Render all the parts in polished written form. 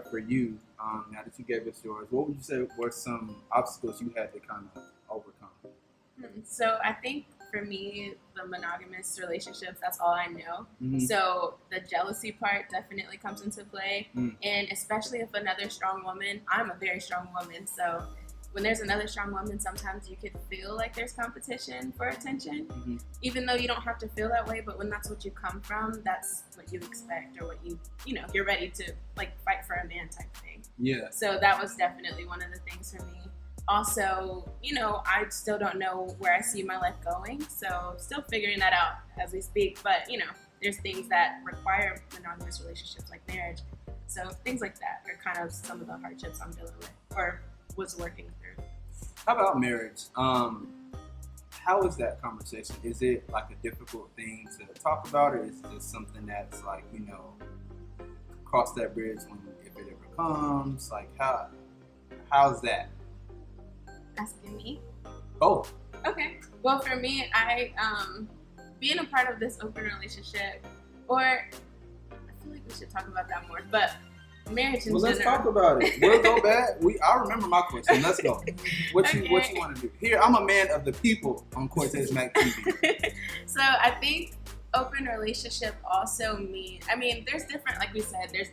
for you, now that you gave us yours, what would you say were some obstacles you had to kind of overcome? So I think for me, the monogamous relationships, that's all I know. Mm-hmm. So the jealousy part definitely comes into play. And especially if another strong woman, I'm a very strong woman. So when there's another strong woman, sometimes you could feel like there's competition for attention, even though you don't have to feel that way. But when that's what you come from, that's what you expect, or what you're ready to like fight for a man type thing. Yeah. So that was definitely one of the things for me. Also, I still don't know where I see my life going, so still figuring that out as we speak. But, there's things that require monogamous relationships like marriage. So things like that are kind of some of the hardships I'm dealing with or was working through. How about marriage? How is that conversation? Is it like a difficult thing to talk about, or is it just something that's like, cross that bridge if it ever comes? Like, how's that? Asking me? Both. Okay. Well, for me, I being a part of this open relationship, or I feel like we should talk about that more, but marriage in general. Let's talk about it. We'll go back. I remember my question. Let's go. What you want to do? Here, I'm a man of the people on Cortez Mac TV. So I think open relationship also means, there's different, like we said, there's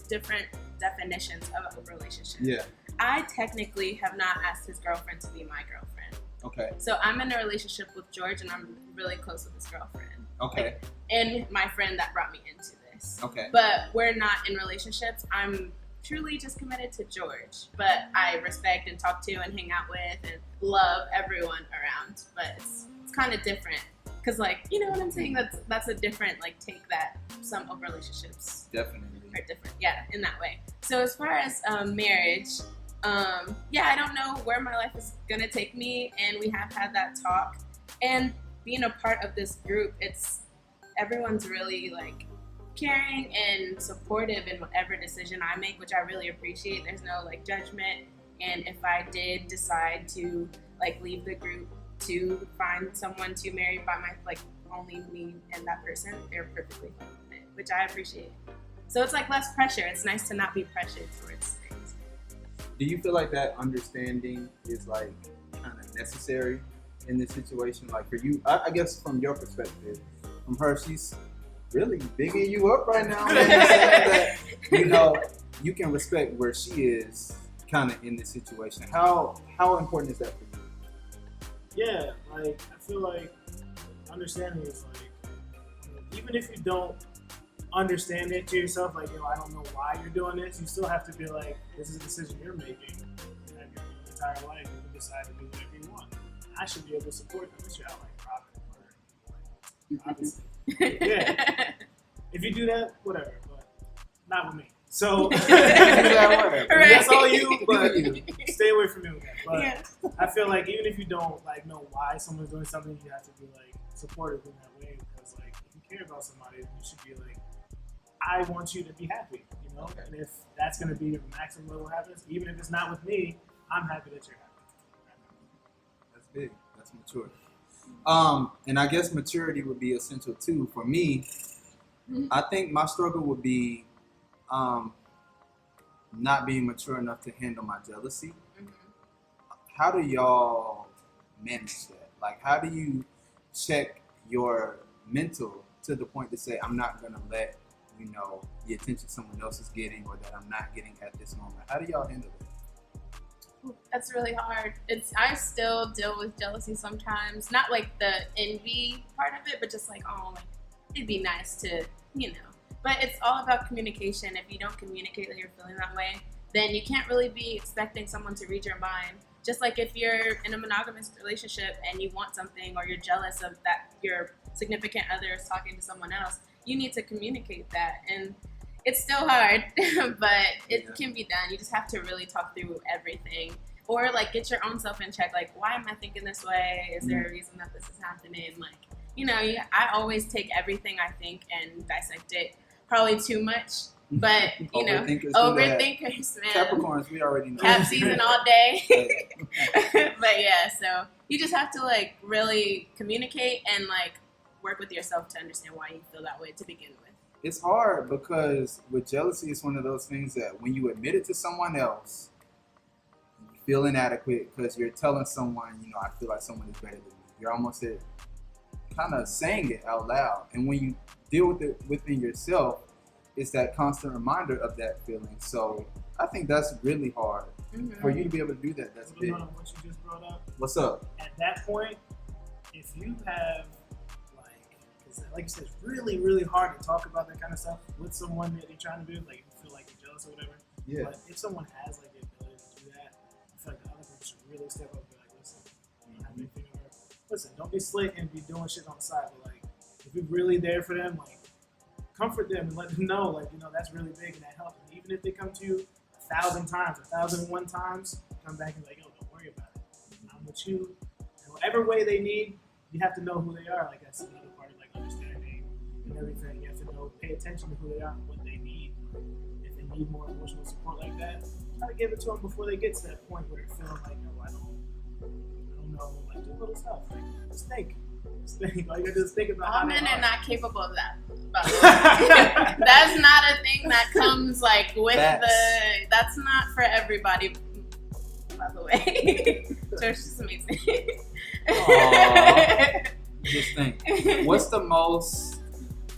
different definitions of an open relationship. Yeah. I technically have not asked his girlfriend to be my girlfriend. Okay. So I'm in a relationship with George, and I'm really close with his girlfriend. Okay. And my friend that brought me into this. Okay. But we're not in relationships. I'm truly just committed to George. But I respect and talk to and hang out with and love everyone around. But it's kind of different. Because, you know what I'm saying? That's a different, take that some open relationships definitely are different. Yeah, in that way. So as far as marriage, I don't know where my life is going to take me. And we have had that talk. And being a part of this group, everyone's really, caring and supportive in whatever decision I make, which I really appreciate. There's no, judgment. And if I did decide to, leave the group to find someone to marry by only me and that person, they're perfectly fine with it, which I appreciate. So it's less pressure. It's nice to not be pressured towards things. Do you feel like that understanding is kind of necessary in this situation? For you, I guess from your perspective, from her, she's really bigging you up right now. That, you can respect where she is kind of in this situation. How important is that for you? Yeah, I feel like understanding is even if you don't understand it to yourself, I don't know why you're doing this, you still have to be this is a decision you're making and your entire life. You can decide to do whatever you want. I should be able to support them. It's your obviously. Yeah. If you do that, whatever, but not with me. So that's all you, but stay away from me with that. But I feel even if you don't know why someone's doing something, you have to be supportive in that way, because if you care about somebody, you should be I want you to be happy, Okay. And if that's going to be the maximum level happiness, even if it's not with me, I'm happy that you're happy. That's big. That's mature. And I guess maturity would be essential too for me. I think my struggle would be not being mature enough to handle my jealousy. How do y'all manage that? How do you check your mental to the point to say, I'm not going to let, the attention someone else is getting or that I'm not getting at this moment? How do y'all handle it? That's really hard. I still deal with jealousy sometimes. Not the envy part of it, but just it'd be nice to, But it's all about communication. If you don't communicate that you're feeling that way, then you can't really be expecting someone to read your mind. Just if you're in a monogamous relationship and you want something, or you're jealous of that your significant other is talking to someone else, you need to communicate that. And it's still hard, but it can be done. You just have to really talk through everything. Or get your own self in check. Why am I thinking this way? Is there a reason that this is happening? I always take everything I think and dissect it. Probably too much, but overthinkers, man. Capricorns, we already know. Cap season all day. But yeah, so you just have to really communicate and work with yourself to understand why you feel that way to begin with. it's hard because with jealousy, it's one of those things that when you admit it to someone else, you feel inadequate because you're telling someone, I feel like someone is better than me. You're almost kind of saying it out loud. And when you deal with it within yourself, it's that constant reminder of that feeling. So I think that's really hard. For you to be able to do that. That's big. What you just brought up. What's up? At that point, if you have like you said, it's really, really hard to talk about that kind of stuff with someone that you're trying to be with, like you feel like you're jealous or whatever. Yeah. But if someone has like the ability to do that, I feel like the other person should really step up and be like, listen, I don't have anything to work. Listen, don't be slick and be doing shit on the side, but like if you're really there for them, like comfort them and let them know, like, that's really big and that helps. And even if they come to you 1,000 times, 1,001 times, come back and be like, yo, don't worry about it. I'm with you. In whatever way they need, you have to know who they are. Like that's another part of like understanding and everything. You have to know, pay attention to who they are and what they need. If they need more emotional support like that, try to give it to them before they get to that point where they're feeling like, oh, I don't know, like do little stuff. Like just think. All you gotta do is think about all how men they are not capable of that. That's not a thing that comes like with that's not for everybody, by the way. George is amazing. Just think, what's the most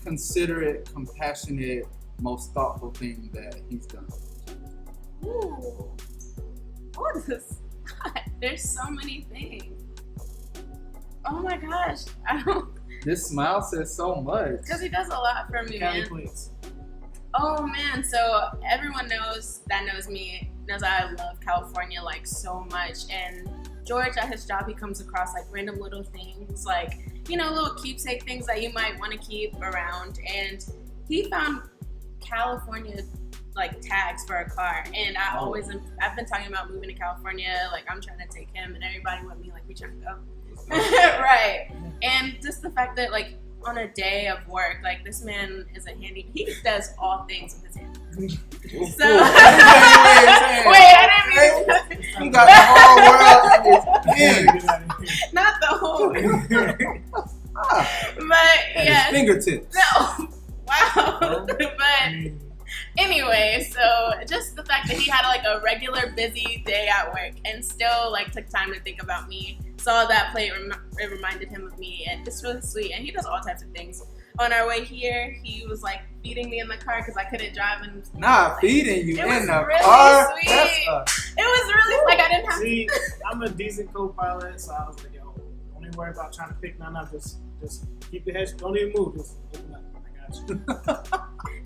considerate, compassionate, most thoughtful thing that he's done? Ooh. What is this? There's so many things. Oh my gosh. This smile says so much. Because he does a lot for me, Cali man. plates. Oh man, so everyone knows me knows I love California like so much. And George at his job, he comes across like random little things, like, little keepsake things that you might want to keep around. And he found California like tags for a car. And I've been talking about moving to California, like I'm trying to take him and everybody with me, like we trying to go. Right. And just the fact that like on a day of work, like this man is he does all things with his hands. So wait, I didn't mean he got the whole world in his hands. Not the whole but yeah, his fingertips. No. Wow. But anyway, so just the fact that he had like a regular busy day at work and still like took time to think about me, saw that plate, it reminded him of me, and it's really sweet. And he does all types of things. On our way here, he was like feeding me in the car because I couldn't drive. And feeding you in the really car. Sweet. It was really like I didn't have. See, I'm a decent co-pilot, so I was like, yo, don't even worry about trying to pick none up. Just keep your head. Don't even move. Just open up. I got you.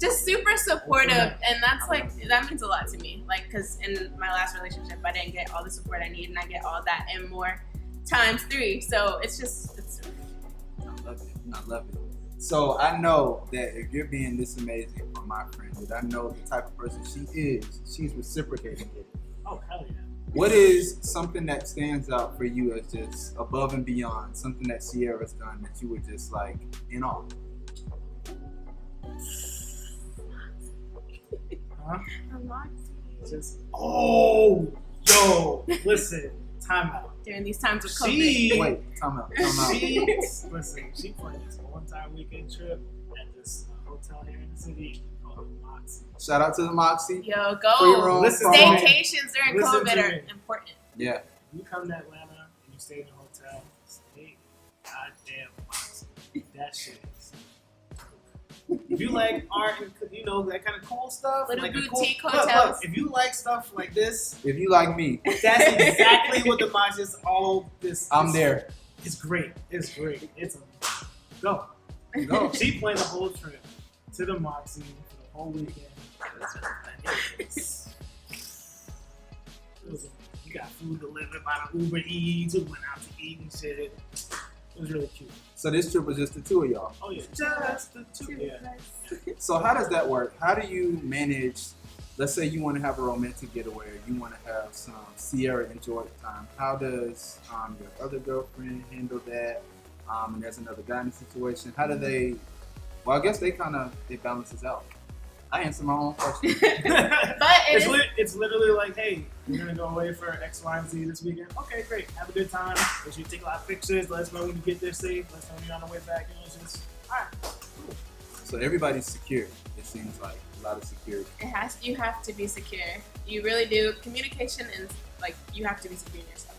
Just super supportive, and that's like that means a lot to me. Like, because in my last relationship, I didn't get all the support I need, and I get all that and more ×3. So it's. I love it. So I know that if you're being this amazing for my friend, that I know the type of person she is, she's reciprocating it. Oh, hell yeah. What is something that stands out for you as just above and beyond, something that Cierra's done that you were just like in awe? Huh? Just listen, time out. During these times of COVID. Time out. She planned this whole entire weekend trip at this hotel here in the city called the Moxie. Shout out to the Moxie. Yo, go. Staycations during COVID are important. Yeah. You come to Atlanta and you stay in a hotel, stay goddamn Moxie. That shit is. If you like art and that kind of cool stuff, little like boutique hotels. Look, if you like stuff like this, if you like me, that's exactly what the Moxie is. All this. I'm there. It's great. It's go. She planned the whole trip to the Moxie for the whole weekend. You got food delivered by the Uber Eats. We went out to eat and shit. It was really cute. So this trip was just the two of y'all? Oh yeah, just the two. Yeah. So how does that work? How do you manage, let's say you want to have a romantic getaway, or you want to have some Cierra and George time. How does your other girlfriend handle that? And there's another guy in the situation. How do they, well, I guess it balances out. I answer my own question. But it's literally like, hey, we're going to go away for X, Y, and Z this weekend. Okay, great. Have a good time. Make sure you take a lot of pictures. Let us know when you get there safe. Let us know when you're on the way back. It's just, all right, cool. So everybody's secure. It seems like a lot of security. You have to be secure. You really do. Communication is like you have to be secure in yourself.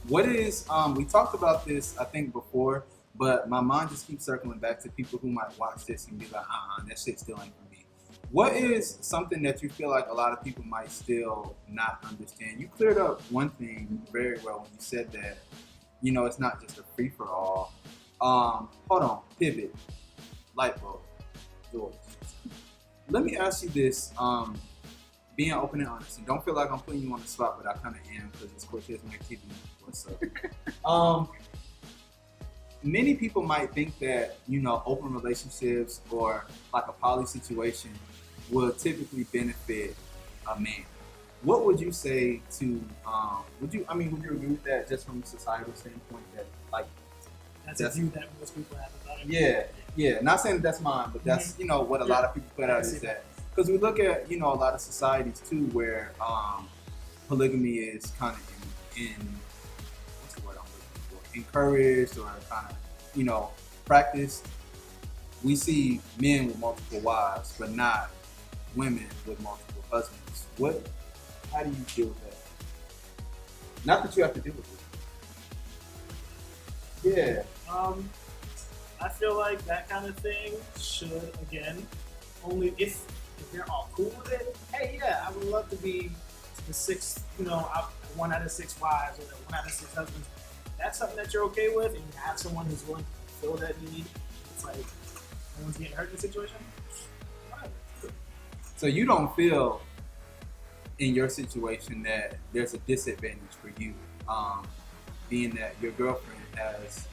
What is we talked about this I think before, but my mind just keeps circling back to people who might watch this and be like, that shit still ain't for me. What is something that you feel like a lot of people might still not understand? You cleared up one thing very well when you said that, it's not just a free for all. Hold on, pivot, light bulb, George. Let me ask you this. Being open and honest, and don't feel like I'm putting you on the spot, but I kind of am because it's Cortez Mac TV. What's up? Many people might think that open relationships or like a poly situation will typically benefit a man. What would you say to? Would you agree with that just from a societal standpoint that like that's a view that most people have about it? Yeah. Not saying that that's mine, but that's what a lot of people put out is that. Because we look at, a lot of societies too where polygamy is kind of in what's the word I'm looking for? Encouraged or kind of, practiced. We see men with multiple wives, but not women with multiple husbands. How do you deal with that? Not that you have to deal with it. Yeah. I feel like that kind of thing should, again, only if they're all cool with it. Hey, yeah, I would love to be the sixth, one out of 6 wives or the 1 out of 6 husbands. That's something that you're okay with, and you have someone who's willing to fulfill that need. It's like no one's getting hurt in the situation. Whatever. So you don't feel in your situation that there's a disadvantage for you, being that your girlfriend has,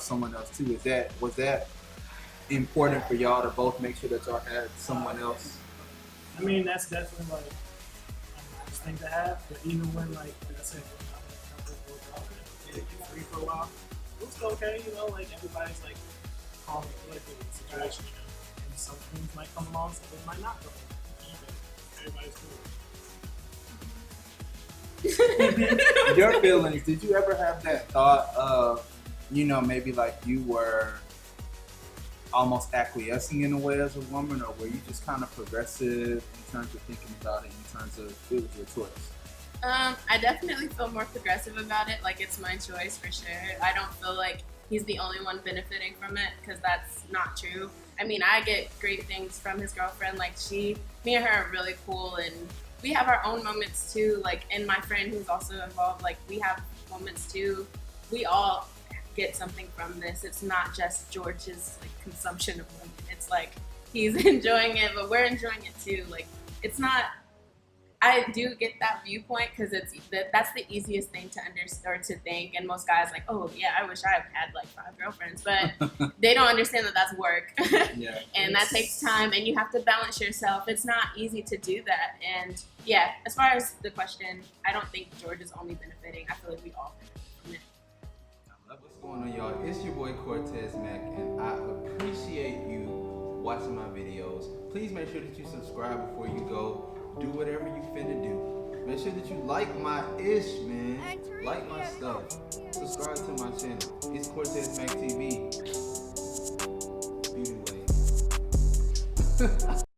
someone else too. Was that important for y'all to both make sure that y'all had someone else? I mean, that's definitely like a nice thing to have. But even when, like I said, when I was a couple broke up and it was free for a while, it was still okay. Like everybody's like calm and collected in the situation, and some things might come along, some things might not come along. But everybody's cool. Your feelings, did you ever have that thought of, maybe like you were almost acquiescing in a way as a woman, or were you just kind of progressive in terms of thinking about it, in terms of it was your choice? I definitely feel more progressive about it. Like it's my choice for sure. I don't feel like he's the only one benefiting from it because that's not true. I mean, I get great things from his girlfriend. Like me and her are really cool, and we have our own moments too. Like, and my friend who's also involved, like we have moments too. We all get something from this. It's not just George's like consumption of women. It's like he's enjoying it, but we're enjoying it too. Like it's not. I do get that viewpoint because that's the easiest thing to understand or to think. And most guys like, oh yeah, I wish I had like 5 girlfriends, but they don't understand that that's work. Yeah. And that takes time, and you have to balance yourself. It's not easy to do that. And yeah, as far as the question, I don't think George is only benefiting. I feel like we all benefit from it. What's going on, y'all? It's your boy Cortez Mac, and I appreciate you watching my videos. Please make sure that you subscribe before you go. Do whatever you finna do. Make sure that you like my ish, man. Like my stuff. Subscribe to my channel. It's Cortez Mac TV. Beauty way.